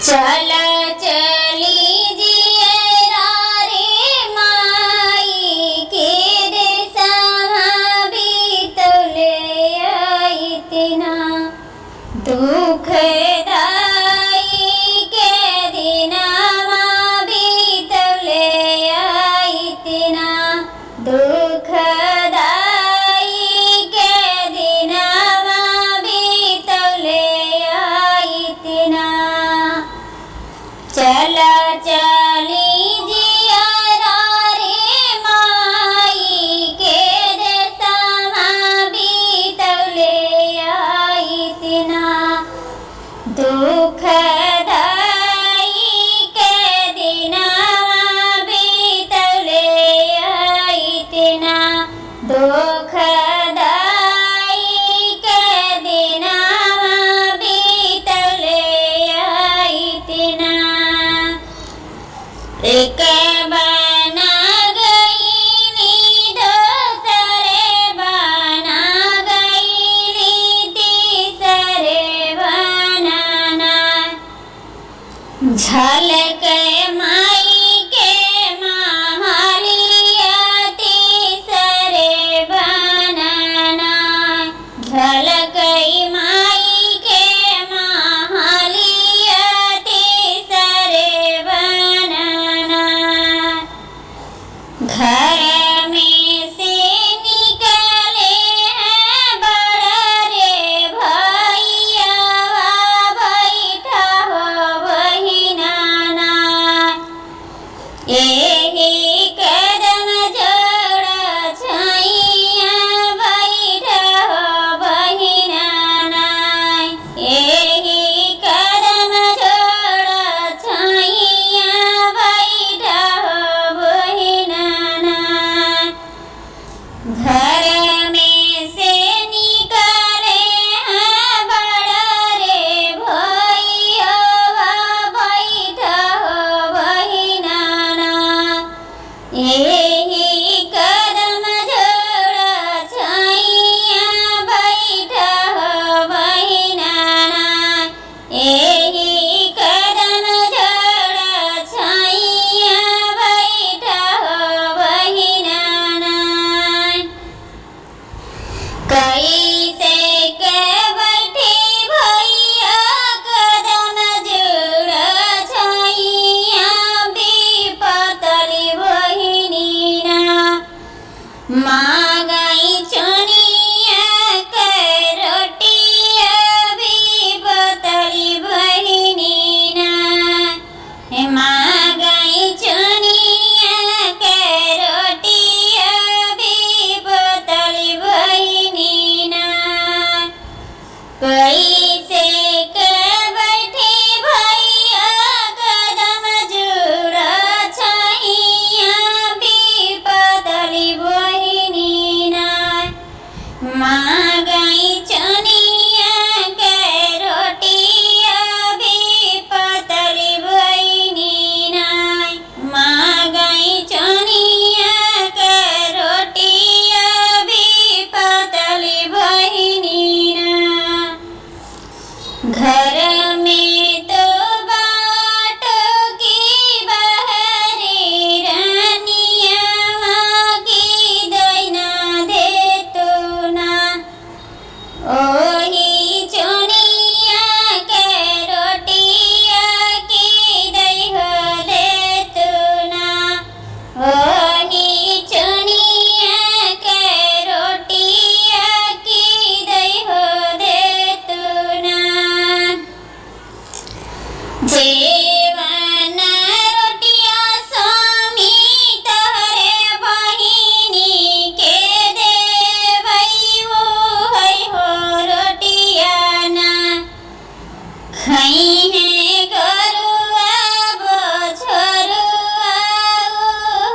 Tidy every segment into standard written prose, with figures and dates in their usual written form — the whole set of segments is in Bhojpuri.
चल चली जियरा रे माई के देशवा बीतले इतना दुख दाई के दिनवा बीतले इतना दुख दाई के दिनवा बीतले इतना चल चली जियरा रे माई के देशवा बीतले इतना दुख दाई के दिनवा बीतले इतना दुख दाई के दिनवा बीतले इतना एक बना गईली दोसरे बना गईली तीसरे बनाना झलक माई के महालिया तीसरे बनाना झलक माई के महालिया तीसरे बनाना घर में से निकले हैं बड़ा रे भैया बैठा हो बहिनाना यही कदम जोड़ा छैया बैठा हो बहिनाना यही कदम जोड़ा छैया बैठा हो बहिनाना घर में से निकले हैं बड़ा रे भैया बैठा हो बहिनाना यही कदम जोड़ा छैया बैठा हो बहिनाना यही कदम जोड़ा छैया बैठा हो बहिनाना कैसे के बैठी भैया कदम जोड़ा छैया बीपतली बहिनीना माँ गई चुनिया के रोटिया बीपतली बहिनीना माँ गई चुनिया के रोटिया बीपतली बहिनीना कैसे के बैठी भैया कदम जोड़ा छैया बीपतली बहिनीना माँ गई चुनिया के रोटिया बीपतली बहिनीना माँ गई चुनिया के रोटिया बीपतली बहिनीना घर में तो बाटो की बहरी रानिया की दैना दे तो ना ओही चुनिया के रोटिया की दई हो दे तो ना ओही चुनिया के रोटिया की दई हो दे तो ना जेवन रोटिया स्वामी तहरे बहिनी के देवई वो है हो रोटिया ना खई है गरुआ बछरुआ वो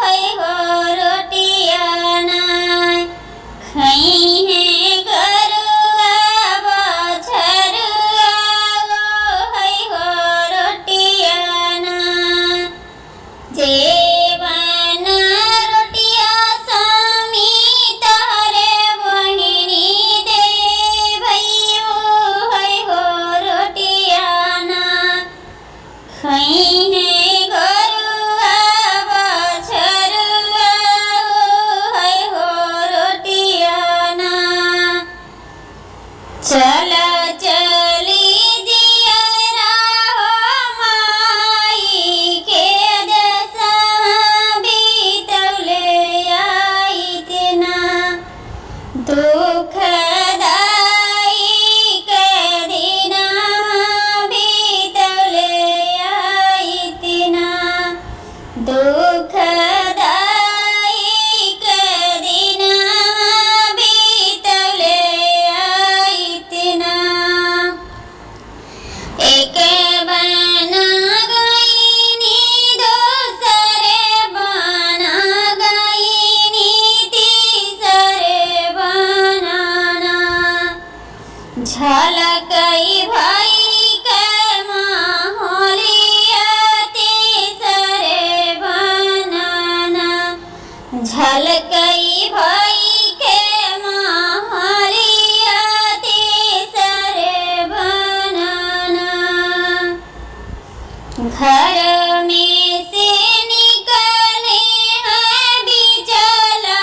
है हो रोटिया ना खई है गरुआ बछरुआ वो है हो रोटिया ना जेवन रोटिया स्वामी तहरे बहिनी देवई वो है हो रोटिया झलकई भाई के माहौलिया तीसरे बनाना झलकई भाई के माहौलिया तीसरे बनाना घर में से निकले हैं बिचला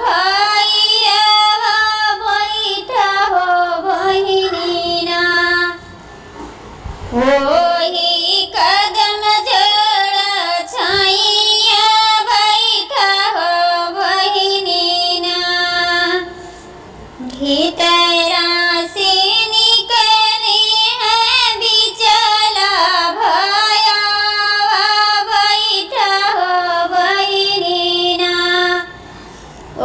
भैया बैठा हो बहिनीना ओही कदम जोड़ा छाइया बैठा हो बहिनीना भीतरा से निकले हैं बिचला भैया बैठा हो बहिनीना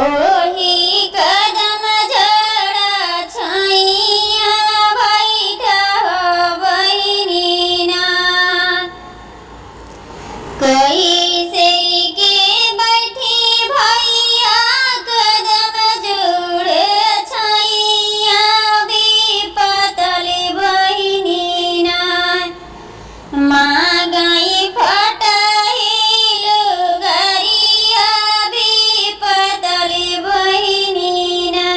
ओही कदम जोड़ा छाइया बैठा हो बहिनीना कैसे के बैठी भैया कदम जोड़े छाइया विपतली बहिनीना माँ गई फटाइलु गरिया विपतली बहिनीना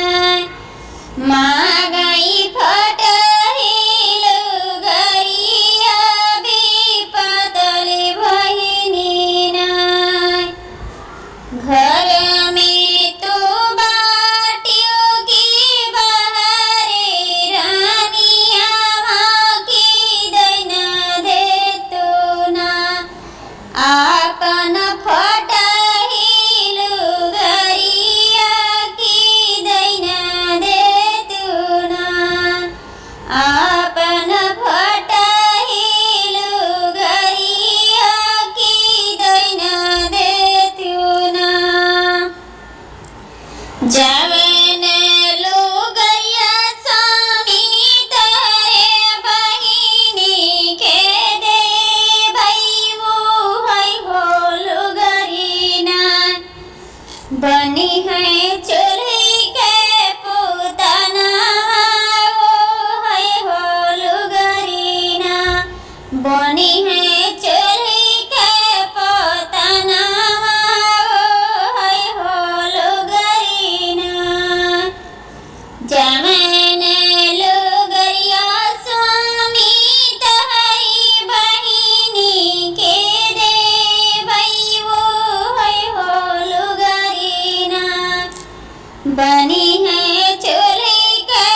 माँ गई फटाइलु गरिया विपतली बहिनीना घर में तो बाटियों की बहारे रानिया की दैना दे तो ना आपन फटाइलु गरिया की दैना दे तो ना आपन फटाइलु गरिया की दैना दे तो ना जवन लुगरिया स्वामी तोरे बहिनी के दे भई वो है हो लुगरीना बनी है चूल्ही के पुतना वो है हो लुगरीना बनी है चूल्ही के पुतना वो है हो लुगरीना जवन लुगरिया स्वामी तोहरी बहिनी के दे भई वो है हो लुगरीना बनी है चूल्ही के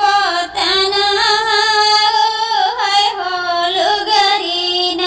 पोतना वो है हो लुगरीना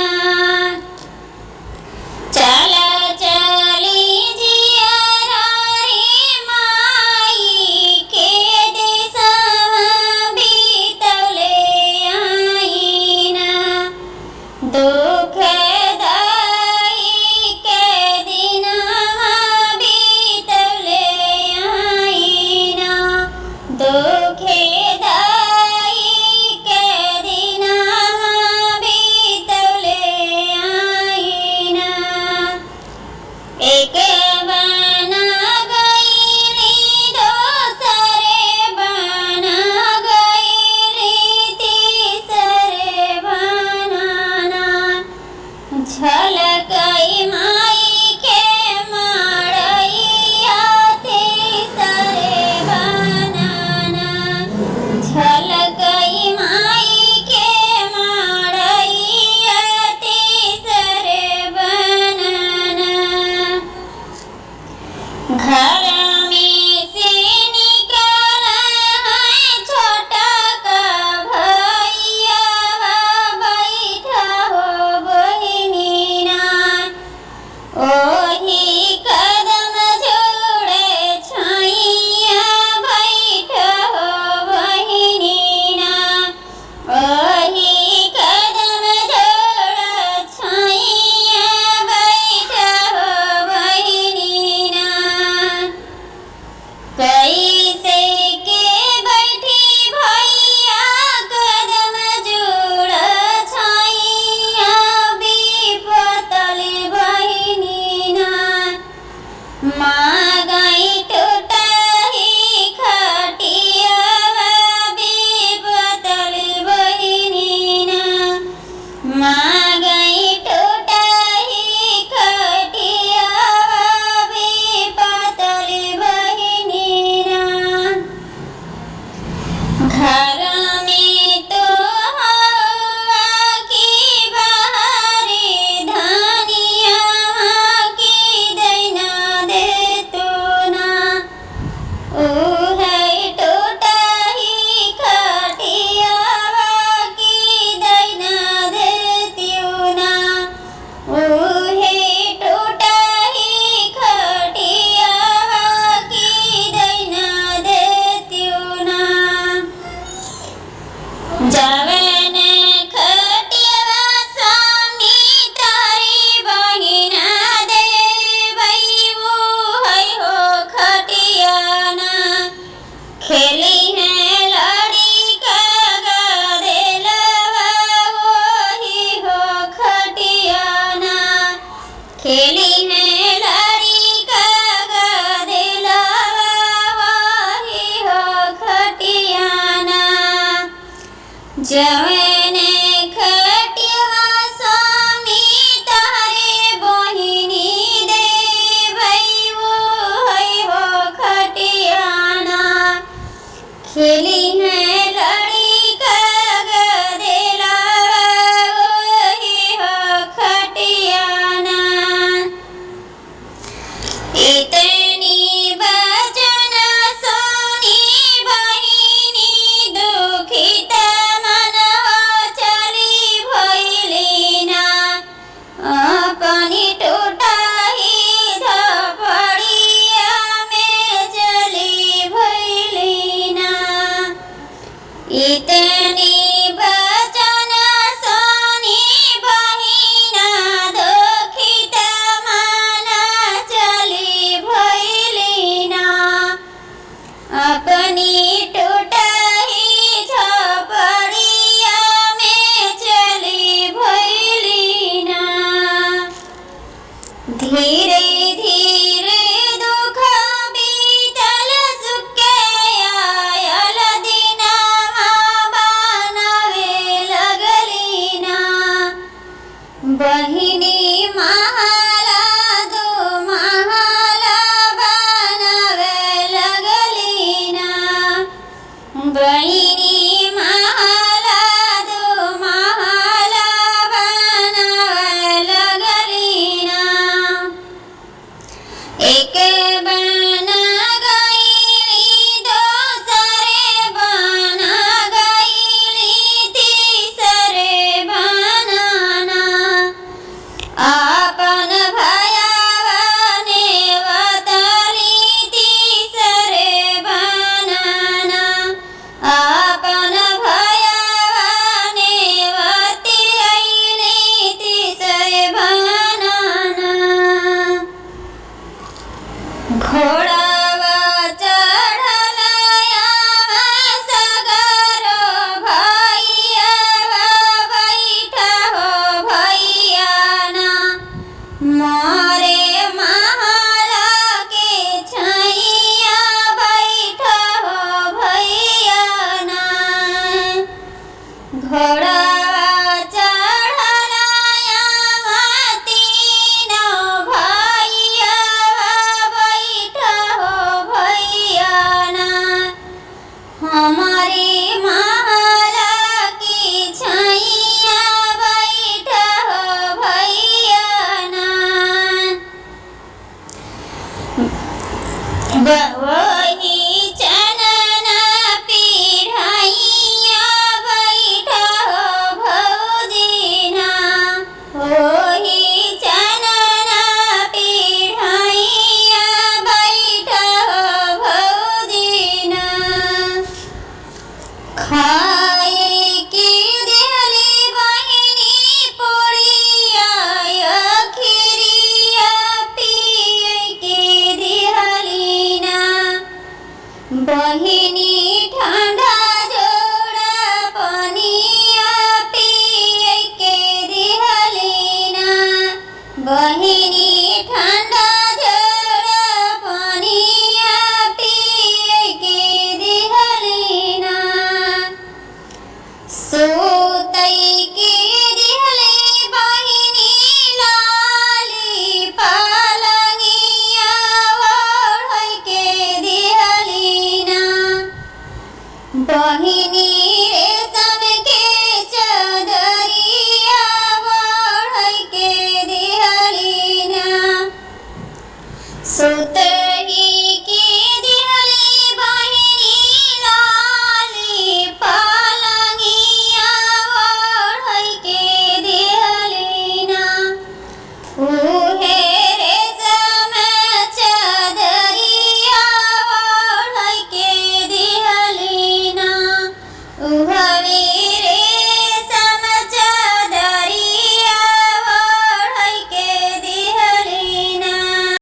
जवे